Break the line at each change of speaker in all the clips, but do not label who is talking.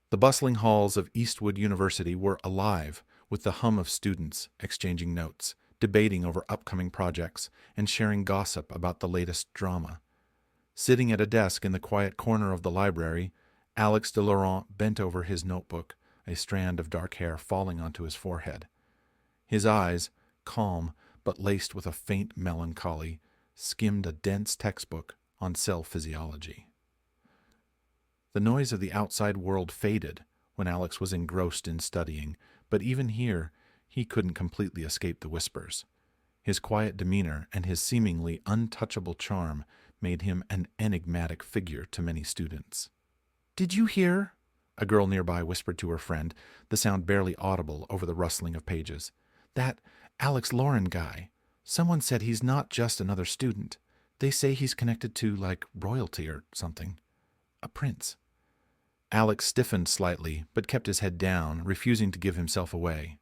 The bustling halls of Eastwood University were alive with the hum of students exchanging notes, debating over upcoming projects, and sharing gossip about the latest drama. Sitting at a desk in the quiet corner of the library, Alex de Laurent bent over his notebook, a strand of dark hair falling onto his forehead. His eyes, calm but laced with a faint melancholy, skimmed a dense textbook on cell physiology. The noise of the outside world faded when Alex was engrossed in studying, but even here he couldn't completely escape the whispers. His quiet demeanor and his seemingly untouchable charm made him an enigmatic figure to many students. "Did you hear?" a girl nearby whispered to her friend, the sound barely audible over the rustling of pages. "That Alex Lauren guy. Someone said he's not just another student. They say he's connected to, like, royalty or something. A prince." Alex stiffened slightly, but kept his head down, refusing to give himself away.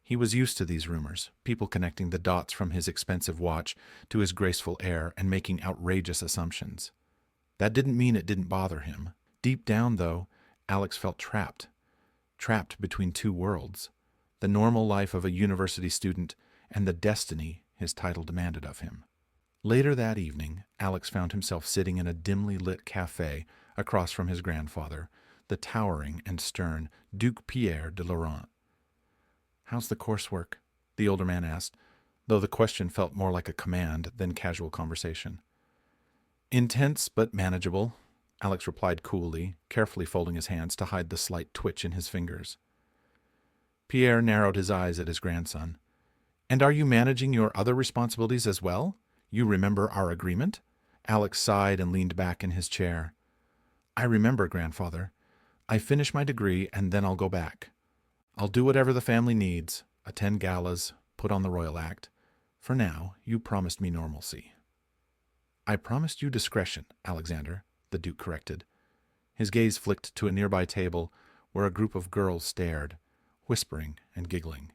He was used to these rumors, people connecting the dots from his expensive watch to his graceful air and making outrageous assumptions. That didn't mean it didn't bother him. Deep down, though, Alex felt trapped between two worlds, the normal life of a university student and the destiny his title demanded of him. Later that evening, Alex found himself sitting in a dimly lit cafe across from his grandfather, the towering and stern Duke Pierre de Laurent. "How's the coursework?" the older man asked, though the question felt more like a command than casual conversation. "Intense but manageable," Alex replied coolly, carefully folding his hands to hide the slight twitch in his fingers. Pierre narrowed his eyes at his grandson. "And are you managing your other responsibilities as well? You remember our agreement?" Alex sighed and leaned back in his chair. "I remember, grandfather. I finish my degree and then I'll go back. I'll do whatever the family needs, attend galas, put on the royal act. For now, you promised me normalcy." "I promised you discretion, Alexander," the Duke corrected. His gaze flicked to a nearby table where a group of girls stared, whispering and giggling.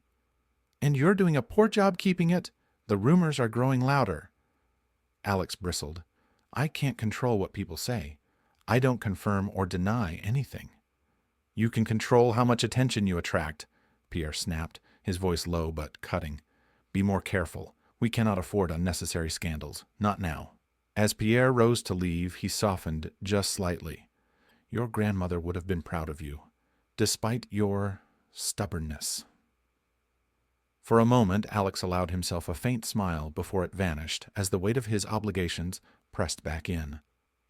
"And you're doing a poor job keeping it. The rumors are growing louder." Alex bristled. "I can't control what people say. I don't confirm or deny anything." "You can control how much attention you attract," Pierre snapped, his voice low but cutting. "Be more careful. We cannot afford unnecessary scandals. Not now." As Pierre rose to leave, he softened just slightly. "Your grandmother would have been proud of you, despite your stubbornness." For a moment, Alex allowed himself a faint smile before it vanished as the weight of his obligations pressed back in.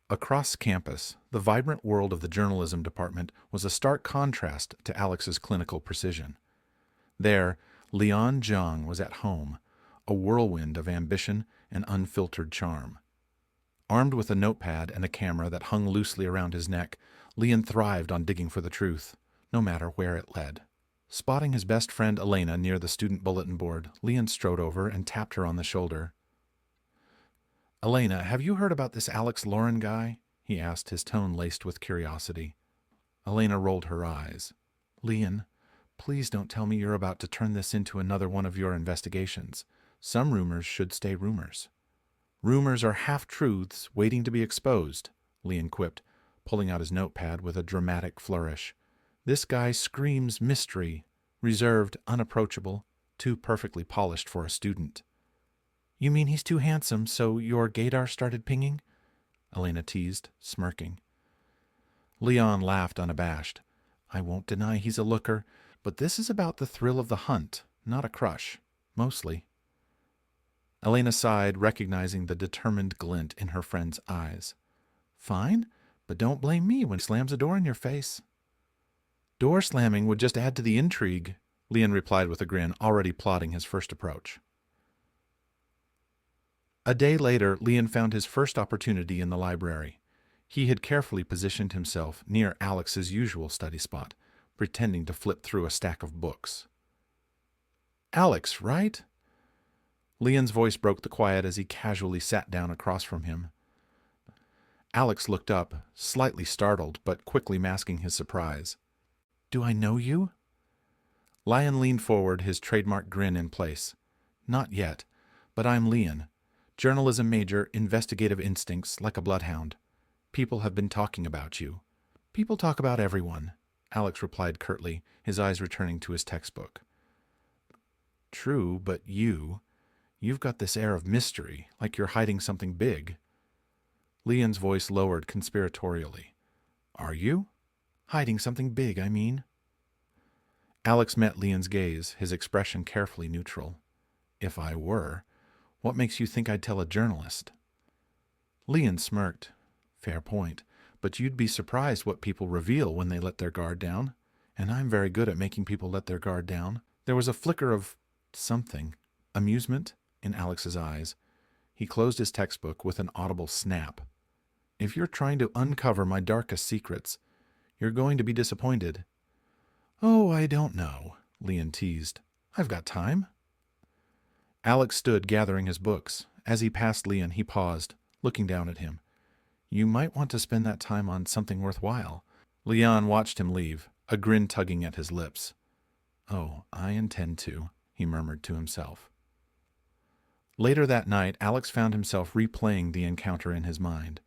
Across campus, the vibrant world of the journalism department was a stark contrast to Alex's clinical precision. There, Lian Zhang was at home, a whirlwind of ambition and unfiltered charm. Armed with a notepad and a camera that hung loosely around his neck, Lian thrived on digging for the truth, no matter where it led. Spotting his best friend Elena near the student bulletin board, Lian strode over and tapped her on the shoulder. "Elena, have you heard about this Alex Lauren guy?" he asked, his tone laced with curiosity. Elena rolled her eyes. "Lian, please don't tell me you're about to turn this into another one of your investigations. Some rumors should stay rumors." "Rumors are half-truths waiting to be exposed," Lian quipped, pulling out his notepad with a dramatic flourish. "This guy screams mystery, reserved, unapproachable, too perfectly polished for a student." "You mean he's too handsome, so your gaydar started pinging?" Elena teased, smirking. Leon laughed unabashed. "I won't deny he's a looker, but this is about the thrill of the hunt, not a crush. Mostly." Elena sighed, recognizing the determined glint in her friend's eyes. "Fine, but don't blame me when he slams a door in your face." "Door slamming would just add to the intrigue," Lian replied with a grin, already plotting his first approach. A day later, Lian found his first opportunity in the library. He had carefully positioned himself near Alex's usual study spot, pretending to flip through a stack of books. "Alex, right?" Lian's voice broke the quiet as he casually sat down across from him. Alex looked up, slightly startled, but quickly masking his surprise. "Do I know you?" Lian leaned forward, his trademark grin in place. "Not yet, but I'm Lian. Journalism major, investigative instincts, like a bloodhound. People have been talking about you. People talk about everyone. Alex replied curtly, his eyes returning to his textbook. True, but you've got this air of mystery, like you're hiding something big. Lian's voice lowered conspiratorially. Are you? Hiding something big, I mean. Alex met Lian's gaze, his expression carefully neutral. If I were, what makes you think I'd tell a journalist? Lian smirked. Fair point, but you'd be surprised what people reveal when they let their guard down. And I'm very good at making people let their guard down. There was a flicker of something, amusement, in Alex's eyes. He closed his textbook with an audible snap. If you're trying to uncover my darkest secrets, you're going to be disappointed. Oh, I don't know, Lian teased. I've got time. Alex stood gathering his books. As he passed Lian, he paused, looking down at him. You might want to spend that time on something worthwhile. Lian watched him leave, a grin tugging at his lips. Oh, I intend to, he murmured to himself. Later that night, Alex found himself replaying the encounter in his mind.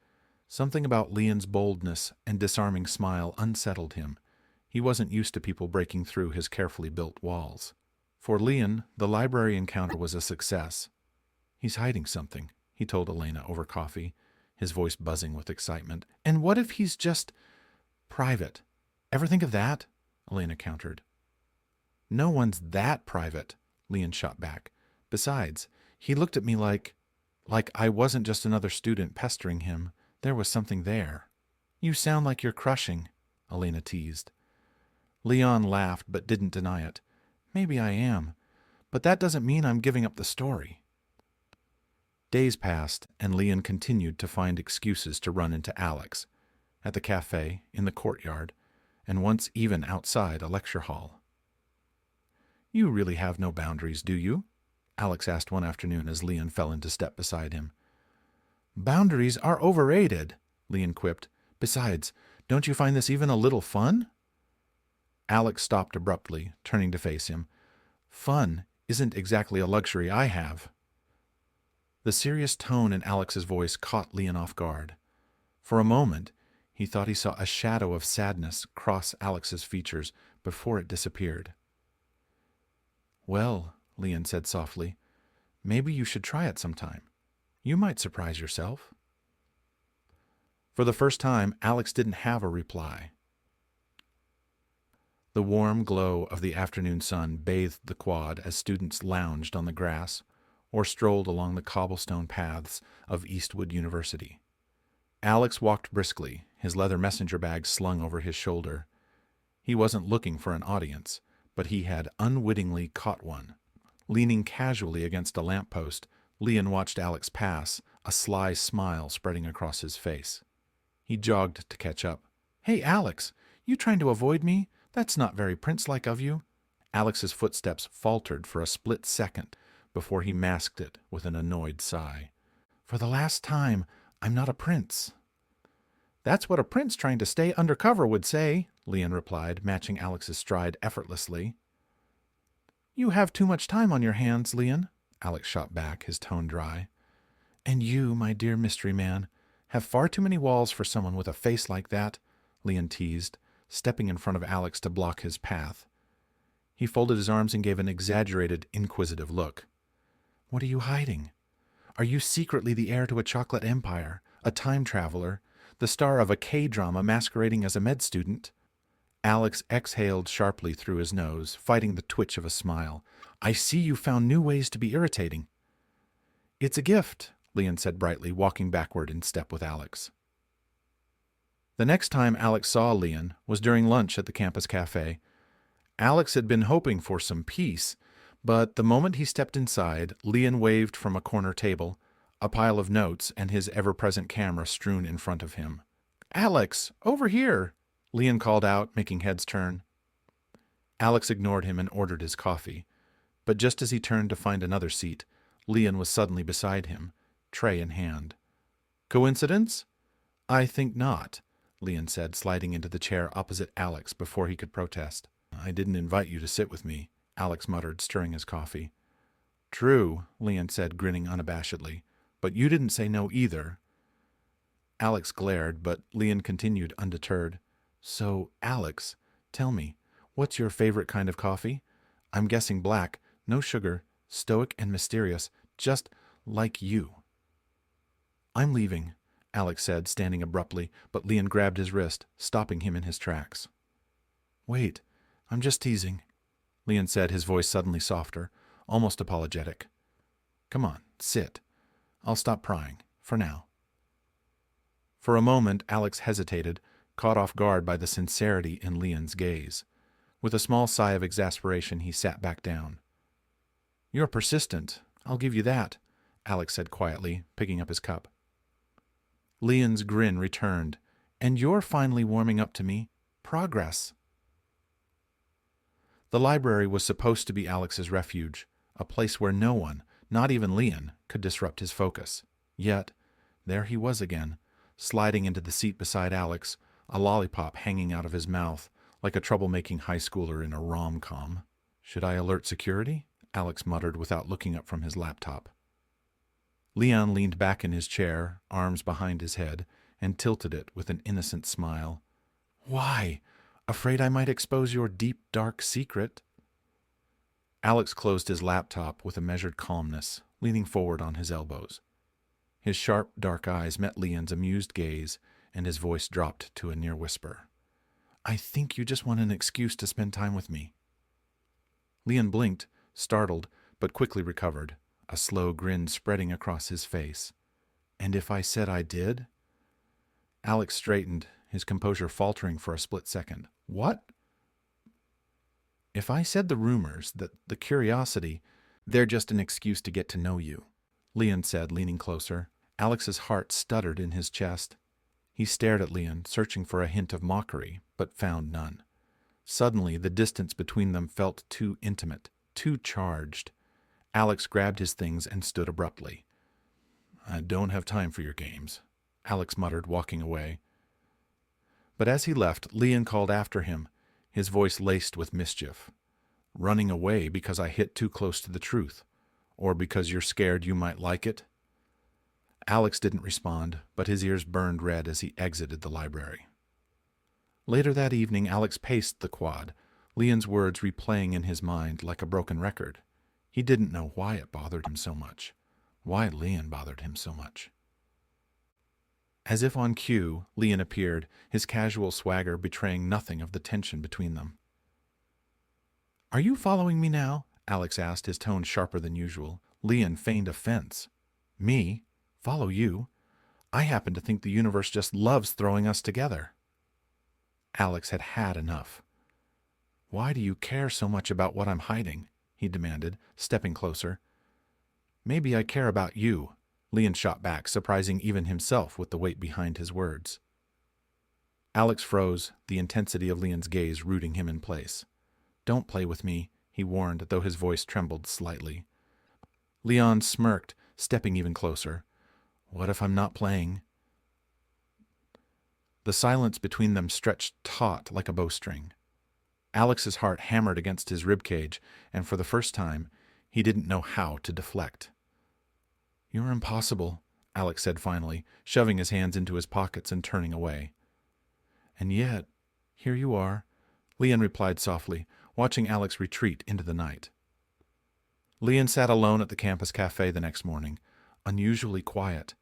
Something about Lian's boldness and disarming smile unsettled him. He wasn't used to people breaking through his carefully built walls. For Lian, the library encounter was a success. He's hiding something, he told Elena over coffee, his voice buzzing with excitement. And what if he's just private? Ever think of that? Elena countered. No one's that private, Lian shot back. Besides, he looked at me like I wasn't just another student pestering him. There was something there. You sound like you're crushing, Elena teased. Lian laughed but didn't deny it. Maybe I am, but that doesn't mean I'm giving up the story. Days passed, and Lian continued to find excuses to run into Alex, at the cafe, in the courtyard, and once even outside a lecture hall. You really have no boundaries, do you? Alex asked one afternoon as Lian fell into step beside him. Boundaries are overrated, Lian quipped. Besides, don't you find this even a little fun? Alex stopped abruptly, turning to face him. Fun isn't exactly a luxury I have. The serious tone in Alex's voice caught Lian off guard. For a moment, he thought he saw a shadow of sadness cross Alex's features before it disappeared. Well, Lian said softly, maybe you should try it sometime. You might surprise yourself. For the first time, Alex didn't have a reply. The warm glow of the afternoon sun bathed the quad as students lounged on the grass or strolled along the cobblestone paths of Eastwood University. Alex walked briskly, his leather messenger bag slung over his shoulder. He wasn't looking for an audience, but he had unwittingly caught one. Leaning casually against a lamppost, Lian watched Alex pass, a sly smile spreading across his face. He jogged to catch up. Hey, Alex, you trying to avoid me? That's not very prince-like of you. Alex's footsteps faltered for a split second before he masked it with an annoyed sigh. For the last time, I'm not a prince. That's what a prince trying to stay undercover would say, Lian replied, matching Alex's stride effortlessly. You have too much time on your hands, Lian, Alex shot back, his tone dry. And you, my dear mystery man, have far too many walls for someone with a face like that, Lian teased, stepping in front of Alex to block his path. He folded his arms and gave an exaggerated, inquisitive look. What are you hiding? Are you secretly the heir to a chocolate empire, a time traveler, the star of a K-drama masquerading as a med student? Alex exhaled sharply through his nose, fighting the twitch of a smile. I see you found new ways to be irritating. It's a gift, Lian said brightly, walking backward in step with Alex. The next time Alex saw Lian was during lunch at the campus cafe. Alex had been hoping for some peace, but the moment he stepped inside, Lian waved from a corner table, a pile of notes and his ever-present camera strewn in front of him. Alex, over here, Lian called out, making heads turn. Alex ignored him and ordered his coffee, but just as he turned to find another seat, Lian was suddenly beside him, tray in hand. Coincidence? I think not, Lian said, sliding into the chair opposite Alex before he could protest. I didn't invite you to sit with me, Alex muttered, stirring his coffee. True, Lian said, grinning unabashedly, but you didn't say no either. Alex glared, but Lian continued undeterred. So, Alex, Tell me, what's your favorite kind of coffee? I'm guessing black, no sugar, stoic and mysterious, just like you. I'm leaving, Alex said, standing abruptly, but Lian grabbed his wrist, stopping him in his tracks. Wait, I'm just teasing, Lian said, his voice suddenly softer, almost apologetic. Come on, sit. I'll stop prying, for now. For a moment, Alex hesitated, caught off guard by the sincerity in Lian's gaze. With a small sigh of exasperation, he sat back down. You're persistent, I'll give you that, Alex said quietly, picking up his cup. Lian's grin returned. And you're finally warming up to me. Progress. The library was supposed to be Alex's refuge, a place where no one, not even Lian, could disrupt his focus. Yet, there he was again, sliding into the seat beside Alex, a lollipop hanging out of his mouth, like a troublemaking high schooler in a rom-com. Should I alert security? Alex muttered without looking up from his laptop. Lian leaned back in his chair, arms behind his head, and tilted it with an innocent smile. Why? Afraid I might expose your deep, dark secret? Alex closed his laptop with a measured calmness, leaning forward on his elbows. His sharp, dark eyes met Lian's amused gaze, and his voice dropped to a near whisper. I think you just want an excuse to spend time with me. Lian blinked, startled, but quickly recovered, a slow grin spreading across his face. And if I said I did? Alex straightened, his composure faltering for a split second. What? If I said the rumors, the curiosity, they're just an excuse to get to know you, Lian said, leaning closer. Alex's heart stuttered in his chest. He stared at Lian, searching for a hint of mockery, but found none. Suddenly, the distance between them felt too intimate, too charged. Alex grabbed his things and stood abruptly. I don't have time for your games, Alex muttered, walking away. But as he left, Lian called after him, his voice laced with mischief. Running away because I hit too close to the truth, or because you're scared you might like it? Alex didn't respond, but his ears burned red as he exited the library. Later that evening, Alex paced the quad, Lian's words replaying in his mind like a broken record. He didn't know why it bothered him so much, why Lian bothered him so much. As if on cue, Lian appeared, his casual swagger betraying nothing of the tension between them. Are you following me now? Alex asked, his tone sharper than usual. Lian feigned offense. Me? Follow you? I happen to think the universe just loves throwing us together. Alex had had enough. Why do you care so much about what I'm hiding? He demanded, stepping closer. Maybe I care about you, Lian shot back, surprising even himself with the weight behind his words. Alex froze, the intensity of Lian's gaze rooting him in place. Don't play with me, he warned, though his voice trembled slightly. Lian smirked, stepping even closer. What if I'm not playing? The silence between them stretched taut like a bowstring. Alex's heart hammered against his ribcage, and for the first time, he didn't know how to deflect. You're impossible, Alex said finally, shoving his hands into his pockets and turning away. And yet, here you are, Lian replied softly, watching Alex retreat into the night. Lian sat alone at the campus cafe the next morning, unusually quiet.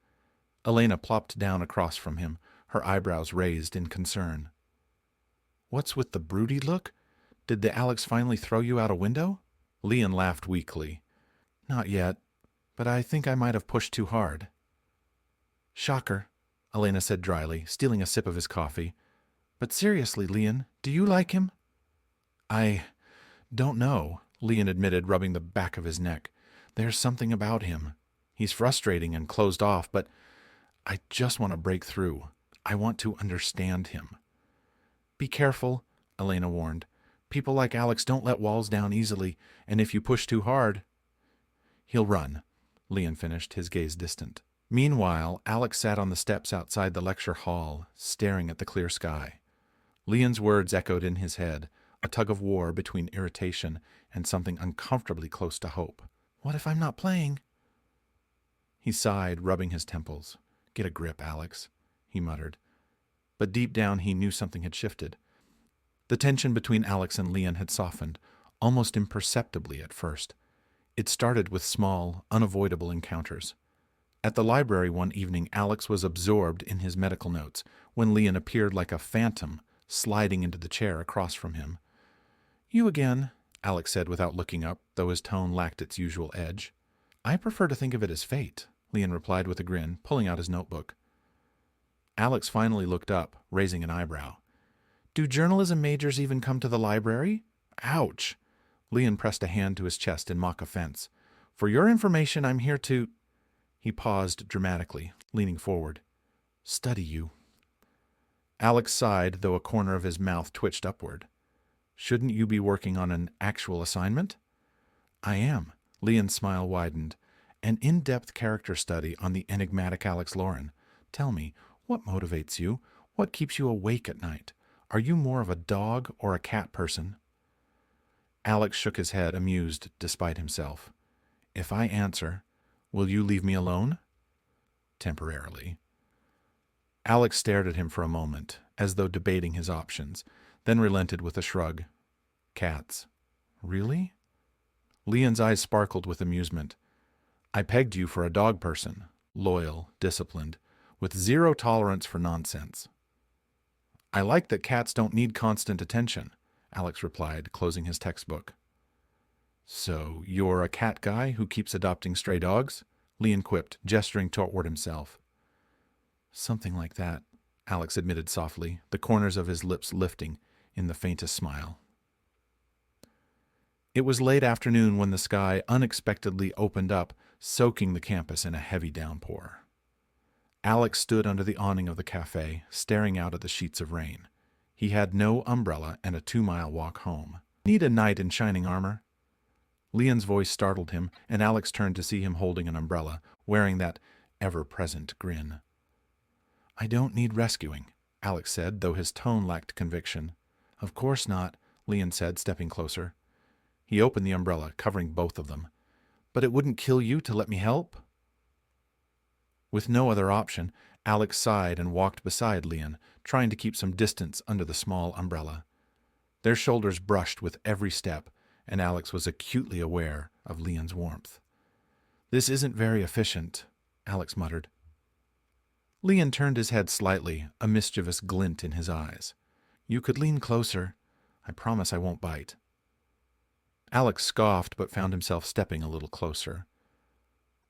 Elena plopped down across from him, her eyebrows raised in concern. What's with the broody look? Did the Alex finally throw you out a window? Lian laughed weakly. Not yet, but I think I might have pushed too hard. Shocker, Elena said dryly, stealing a sip of his coffee. But seriously, Lian, do you like him? I don't know, Lian admitted, rubbing the back of his neck. There's something about him. He's frustrating and closed off, but I just want to break through. I want to understand him. Be careful, Elena warned. People like Alex don't let walls down easily, and if you push too hard... He'll run, Lian finished, his gaze distant. Meanwhile, Alex sat on the steps outside the lecture hall, staring at the clear sky. Lian's words echoed in his head, a tug-of-war between irritation and something uncomfortably close to hope. What if I'm not playing? He sighed, rubbing his temples. Get a grip, Alex, he muttered. But deep down he knew something had shifted. The tension between Alex and Lian had softened, almost imperceptibly at first. It started with small, unavoidable encounters. At the library one evening, Alex was absorbed in his medical notes when Lian appeared like a phantom, sliding into the chair across from him. "You again," Alex said without looking up, though his tone lacked its usual edge. "I prefer to think of it as fate," Lian replied with a grin, pulling out his notebook. Alex finally looked up, raising an eyebrow. "Do journalism majors even come to the library?" "Ouch!" Lian pressed a hand to his chest in mock offense. "For your information, I'm here to—" He paused dramatically, leaning forward. "Study you." Alex sighed, though a corner of his mouth twitched upward. "Shouldn't you be working on an actual assignment?" "I am." Lian's smile widened. "An in-depth character study on the enigmatic Alex Lauren. Tell me, what motivates you? What keeps you awake at night? Are you more of a dog or a cat person?" Alex shook his head, amused despite himself. "If I answer, will you leave me alone?" "Temporarily." Alex stared at him for a moment, as though debating his options, then relented with a shrug. "Cats." "Really?" Lian's eyes sparkled with amusement. "I pegged you for a dog person, loyal, disciplined, with zero tolerance for nonsense." "I like that cats don't need constant attention," Alex replied, closing his textbook. "So you're a cat guy who keeps adopting stray dogs?" Lian quipped, gesturing toward himself. "Something like that," Alex admitted softly, the corners of his lips lifting in the faintest smile. It was late afternoon when the sky unexpectedly opened up, soaking the campus in a heavy downpour. Alex stood under the awning of the cafe, staring out at the sheets of rain. He had no umbrella and a 2-mile walk home. "Need a knight in shining armor?" Lian's voice startled him, and Alex turned to see him holding an umbrella, wearing that ever-present grin. "I don't need rescuing," Alex said, though his tone lacked conviction. "Of course not," Lian said, stepping closer. He opened the umbrella, covering both of them. "But it wouldn't kill you to let me help?" With no other option, Alex sighed and walked beside Lian, trying to keep some distance under the small umbrella. Their shoulders brushed with every step, and Alex was acutely aware of Lian's warmth. "This isn't very efficient," Alex muttered. Lian turned his head slightly, a mischievous glint in his eyes. "You could lean closer. I promise I won't bite." Alex scoffed, but found himself stepping a little closer.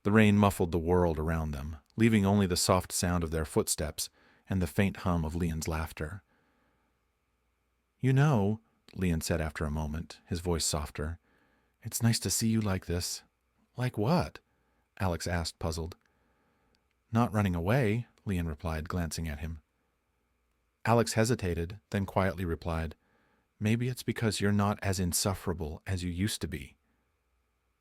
The rain muffled the world around them, leaving only the soft sound of their footsteps and the faint hum of Lian's laughter. "You know," Lian said after a moment, his voice softer, "it's nice to see you like this." "Like what?" Alex asked, puzzled. "Not running away," Lian replied, glancing at him. Alex hesitated, then quietly replied, "Maybe it's because you're not as insufferable as you used to be."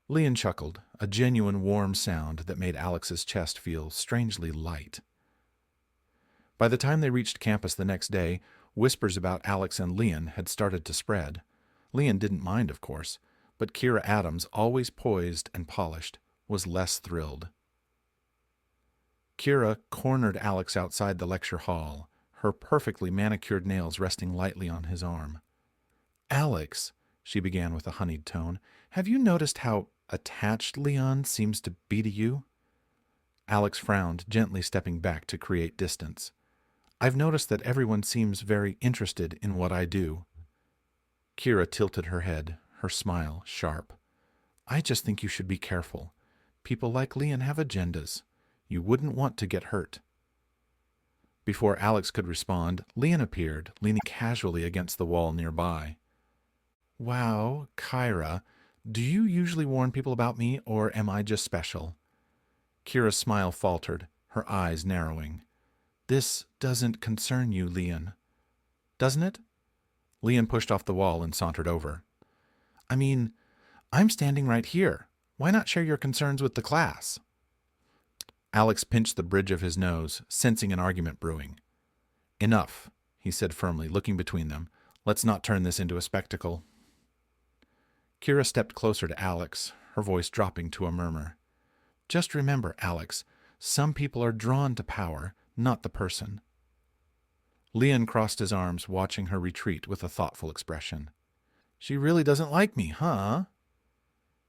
Lian chuckled, a genuine warm sound that made Alex's chest feel strangely light. By the time they reached campus the next day, whispers about Alex and Lian had started to spread. Lian didn't mind, of course, but Kira Adams, always poised and polished, was less thrilled. Kira cornered Alex outside the lecture hall, her perfectly manicured nails resting lightly on his arm. "Alex," she began with a honeyed tone, "have you noticed how attached Lian seems to be to you?" Alex frowned, gently stepping back to create distance. "I've noticed that everyone seems very interested in what I do." Kira tilted her head, her smile sharp. "I just think you should be careful. People like Lian have agendas. You wouldn't want to get hurt." Before Alex could respond, Lian appeared, leaning casually against the wall nearby. "Wow, Kyra, do you usually warn people about me, or am I just special?" Kira's smile faltered, her eyes narrowing. "This doesn't concern you, Lian. Doesn't it?" Lian pushed off the wall and sauntered over. "I mean, I'm standing right here. Why not share your concerns with the class?" Alex pinched the bridge of his nose, sensing an argument brewing. "Enough," he said firmly, looking between them. "Let's not turn this into a spectacle." Kira stepped closer to Alex, her voice dropping to a murmur. "Just remember, Alex, some people are drawn to power, not the person." Lian crossed his arms, watching her retreat with a thoughtful expression. She really doesn't like me, huh?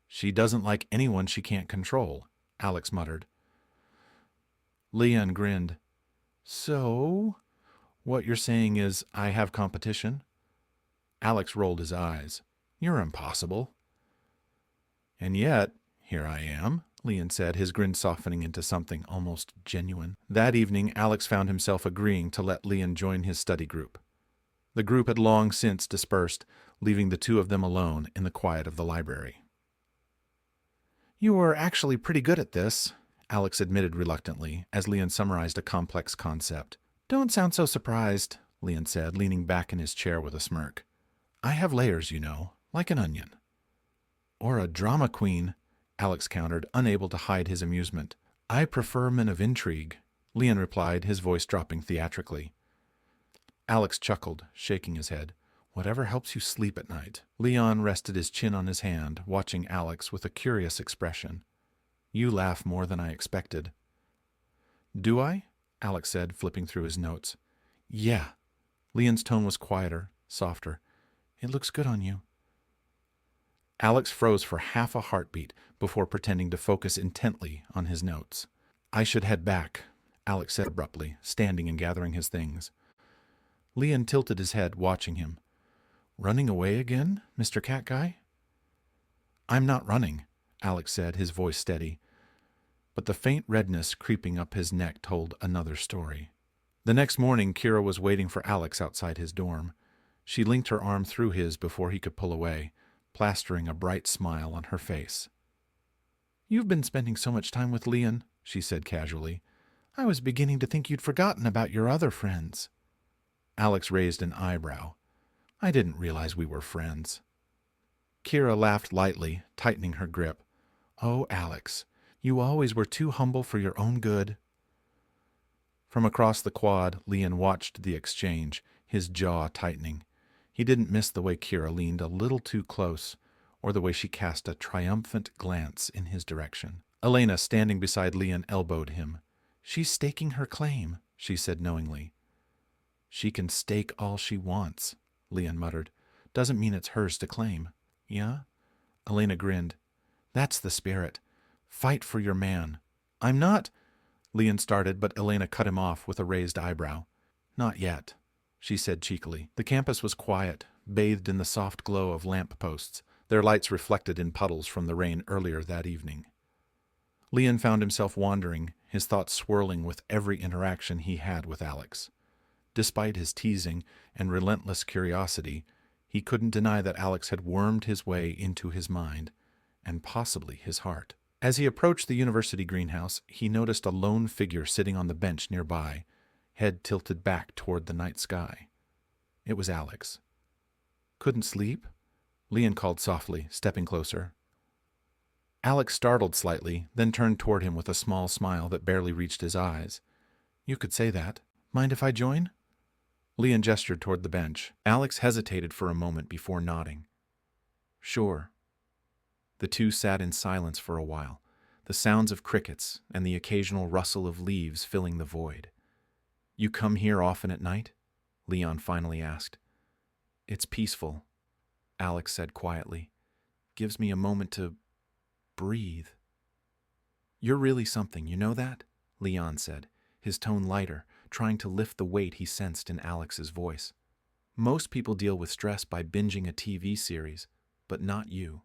She doesn't like anyone she can't control, Alex muttered. Lian grinned. So, what you're saying is I have competition? Alex rolled his eyes. You're impossible. And yet, here I am, Lian said, his grin softening into something almost genuine. That evening, Alex found himself agreeing to let Lian join his study group. The group had long since dispersed, leaving the two of them alone in the quiet of the library. You were actually pretty good at this, Alex admitted reluctantly, as Lian summarized a complex concept. Don't sound so surprised, Lian said, leaning back in his chair with a smirk. I have layers, you know, like an onion. Or a drama queen, Alex countered, unable to hide his amusement. I prefer men of intrigue, Lian replied, his voice dropping theatrically. Alex chuckled, shaking his head. Whatever helps you sleep at night. Lian rested his chin on his hand, watching Alex with a curious expression. You laugh more than I expected. Do I? Alex said, flipping through his notes. Yeah. Lian's tone was quieter, softer. It looks good on you. Alex froze for half a heartbeat before pretending to focus intently on his notes. I should head back, Alex said abruptly, standing and gathering his things. Lian tilted his head, watching him. Running away again, Mr. Cat Guy? I'm not running, Alex said, his voice steady. But the faint redness creeping up his neck told another story. The next morning, Kira was waiting for Alex outside his dorm. She linked her arm through his before he could pull away, plastering a bright smile on her face. You've been spending so much time with Lian, she said casually. I was beginning to think you'd forgotten about your other friends. Alex raised an eyebrow. I didn't realize we were friends. Kira laughed lightly, tightening her grip. Oh, Alex, you always were too humble for your own good. From across the quad, Lian watched the exchange, his jaw tightening. He didn't miss the way Kira leaned a little too close, or the way she cast a triumphant glance in his direction. Elena, standing beside Lian, elbowed him. She's staking her claim, she said knowingly. She can stake all she wants, Lian muttered. Doesn't mean it's hers to claim. Yeah? Elena grinned. That's the spirit. Fight for your man. I'm not... Lian started, but Elena cut him off with a raised eyebrow. Not yet, she said cheekily. The campus was quiet, bathed in the soft glow of lamp posts, their lights reflected in puddles from the rain earlier that evening. Lian found himself wandering, his thoughts swirling with every interaction he had with Alex. Despite his teasing and relentless curiosity, he couldn't deny that Alex had wormed his way into his mind, and possibly his heart. As he approached the university greenhouse, he noticed a lone figure sitting on the bench nearby, head tilted back toward the night sky. It was Alex. Couldn't sleep? Lian called softly, stepping closer. Alex startled slightly, then turned toward him with a small smile that barely reached his eyes. You could say that. Mind if I join? Lian gestured toward the bench. Alex hesitated for a moment before nodding. Sure. The two sat in silence for a while, the sounds of crickets and the occasional rustle of leaves filling the void. You come here often at night? Lian finally asked. It's peaceful, Alex said quietly. Gives me a moment to breathe. You're really something, you know that? Lian said, his tone lighter, trying to lift the weight he sensed in Alex's voice. Most people deal with stress by binging a TV series, but not you.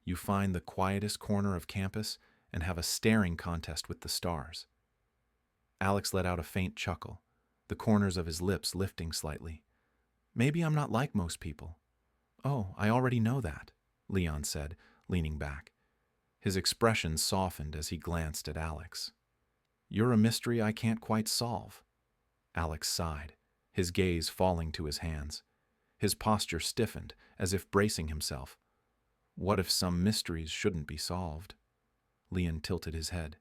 You find the quietest corner of campus and have a staring contest with the stars. Alex let out a faint chuckle, the corners of his lips lifting slightly. Maybe I'm not like most people. Oh, I already know that, Lian said, leaning back. His expression softened as he glanced at Alex. You're a mystery I can't quite solve. Alex sighed, his gaze falling to his hands. His posture stiffened, as if bracing himself. What if some mysteries shouldn't be solved? Lian tilted his head.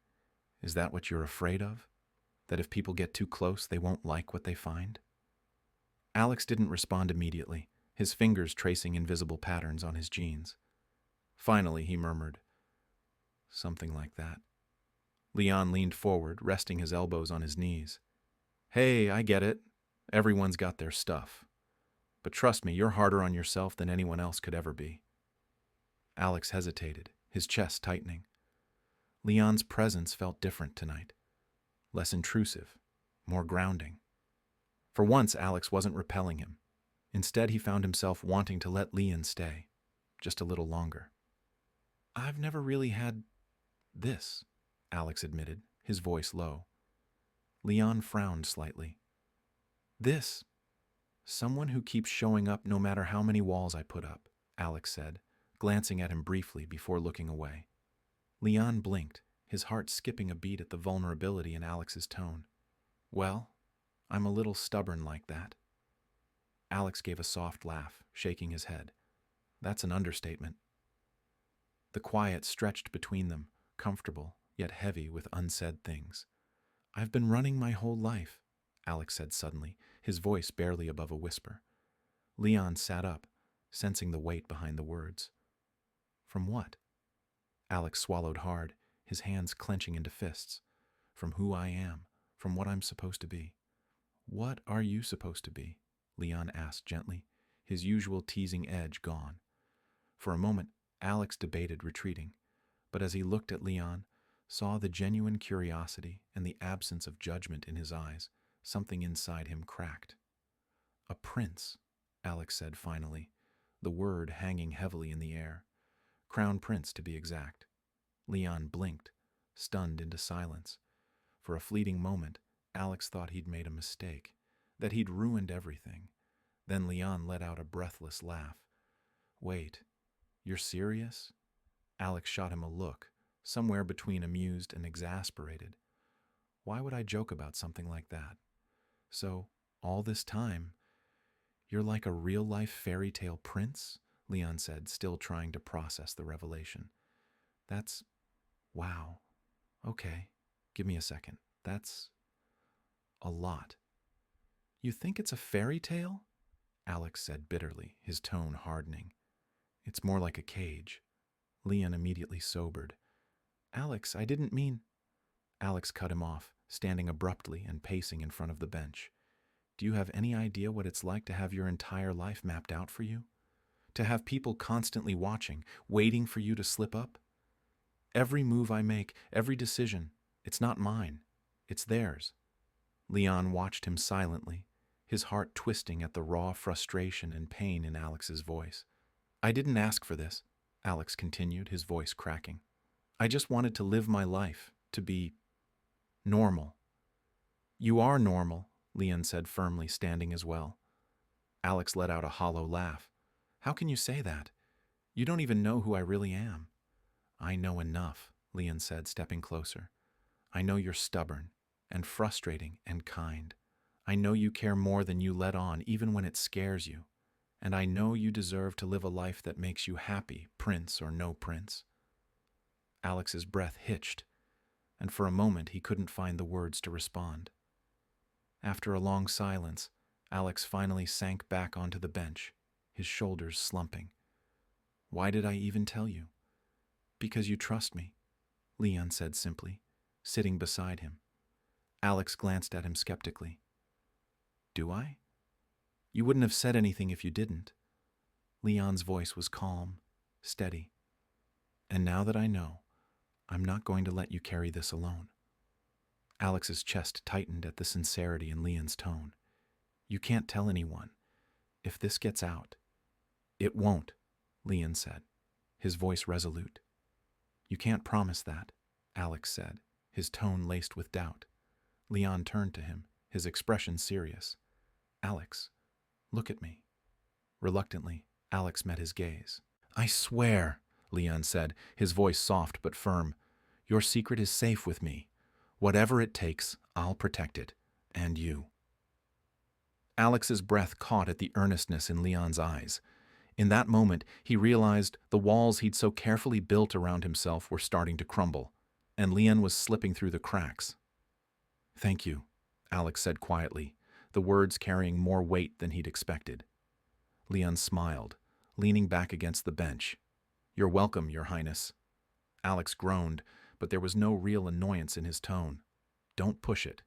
Is that what you're afraid of? That if people get too close, they won't like what they find? Alex didn't respond immediately, his fingers tracing invisible patterns on his jeans. Finally, he murmured, something like that. Lian leaned forward, resting his elbows on his knees. Hey, I get it. Everyone's got their stuff. But trust me, you're harder on yourself than anyone else could ever be." Alex hesitated, his chest tightening. Lian's presence felt different tonight. Less intrusive, more grounding. For once, Alex wasn't repelling him. Instead, he found himself wanting to let Lian stay, just a little longer. "I've never really had this," Alex admitted, his voice low. Lian frowned slightly. "This? Someone who keeps showing up no matter how many walls I put up," Alex said, glancing at him briefly before looking away. Lian blinked, his heart skipping a beat at the vulnerability in Alex's tone. "Well, I'm a little stubborn like that." Alex gave a soft laugh, shaking his head. "That's an understatement." The quiet stretched between them, comfortable, yet heavy with unsaid things. "I've been running my whole life," Alex said suddenly, his voice barely above a whisper. Lian sat up, sensing the weight behind the words. "From what?" Alex swallowed hard, his hands clenching into fists. "From who I am, from what I'm supposed to be." "What are you supposed to be?" Lian asked gently, his usual teasing edge gone. For a moment, Alex debated retreating, but as he looked at Lian, saw the genuine curiosity and the absence of judgment in his eyes, something inside him cracked. "A prince," Alex said finally, the word hanging heavily in the air. "Crown prince, to be exact." Lian blinked, stunned into silence. For a fleeting moment, Alex thought he'd made a mistake, that he'd ruined everything. Then Lian let out a breathless laugh. "Wait, you're serious?" Alex shot him a look, somewhere between amused and exasperated. "Why would I joke about something like that? So, all this time, you're like a real-life fairy tale prince?" Lian said, still trying to process the revelation. "That's... wow. Okay, give me a second. That's... a lot." "You think it's a fairy tale?" Alex said bitterly, his tone hardening. "It's more like a cage." Lian immediately sobered. "Alex, I didn't mean..." Alex cut him off, standing abruptly and pacing in front of the bench. "Do you have any idea what it's like to have your entire life mapped out for you? To have people constantly watching, waiting for you to slip up? Every move I make, every decision, it's not mine. It's theirs." Lian watched him silently, his heart twisting at the raw frustration and pain in Alex's voice. "I didn't ask for this," Alex continued, his voice cracking. "I just wanted to live my life, to be... normal." "You are normal," Lian said firmly, standing as well. Alex let out a hollow laugh. "How can you say that? You don't even know who I really am." "I know enough," Lian said, stepping closer. "I know you're stubborn, and frustrating, and kind. I know you care more than you let on, even when it scares you. And I know you deserve to live a life that makes you happy, prince or no prince." Alex's breath hitched, and for a moment he couldn't find the words to respond. After a long silence, Alex finally sank back onto the bench, his shoulders slumping. "Why did I even tell you?" "Because you trust me," Lian said simply, sitting beside him. Alex glanced at him skeptically. "Do I? You wouldn't have said anything if you didn't." Lian's voice was calm, steady. "And now that I know, I'm not going to let you carry this alone." Alex's chest tightened at the sincerity in Lian's tone. "You can't tell anyone. If this gets out..." "It won't," Lian said, his voice resolute. "You can't promise that," Alex said, his tone laced with doubt. Lian turned to him, his expression serious. "Alex, look at me." Reluctantly, Alex met his gaze. "I swear," Lian said, his voice soft but firm, "your secret is safe with me. Whatever it takes, I'll protect it. And you." Alex's breath caught at the earnestness in Lian's eyes. In that moment, he realized the walls he'd so carefully built around himself were starting to crumble, and Lian was slipping through the cracks. "Thank you," Alex said quietly, the words carrying more weight than he'd expected. Lian smiled, leaning back against the bench. "You're welcome, Your Highness." Alex groaned, but there was no real annoyance in his tone. "Don't push it."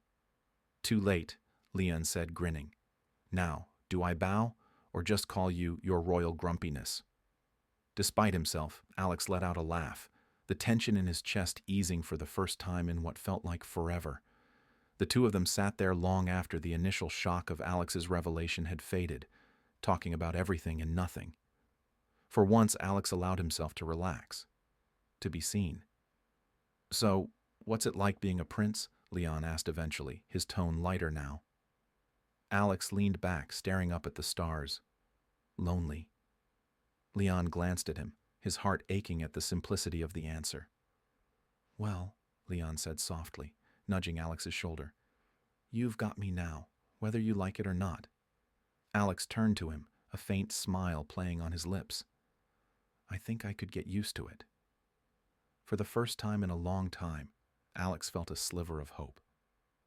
"Too late," Lian said, grinning. Now, do I bow, or just call you your royal grumpiness? Despite himself, Alex let out a laugh, the tension in his chest easing for the first time in what felt like forever. The two of them sat there long after the initial shock of Alex's revelation had faded, talking about everything and nothing. For once, Alex allowed himself to relax, to be seen. "So, what's it like being a prince?" Lian asked eventually, his tone lighter now. Alex leaned back, staring up at the stars. "Lonely." Lian glanced at him, his heart aching at the simplicity of the answer. "Well," Lian said softly, nudging Alex's shoulder, "you've got me now, whether you like it or not." Alex turned to him, a faint smile playing on his lips. "I think I could get used to it." For the first time in a long time, Alex felt a sliver of hope.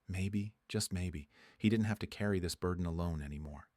Maybe, just maybe, he didn't have to carry this burden alone anymore.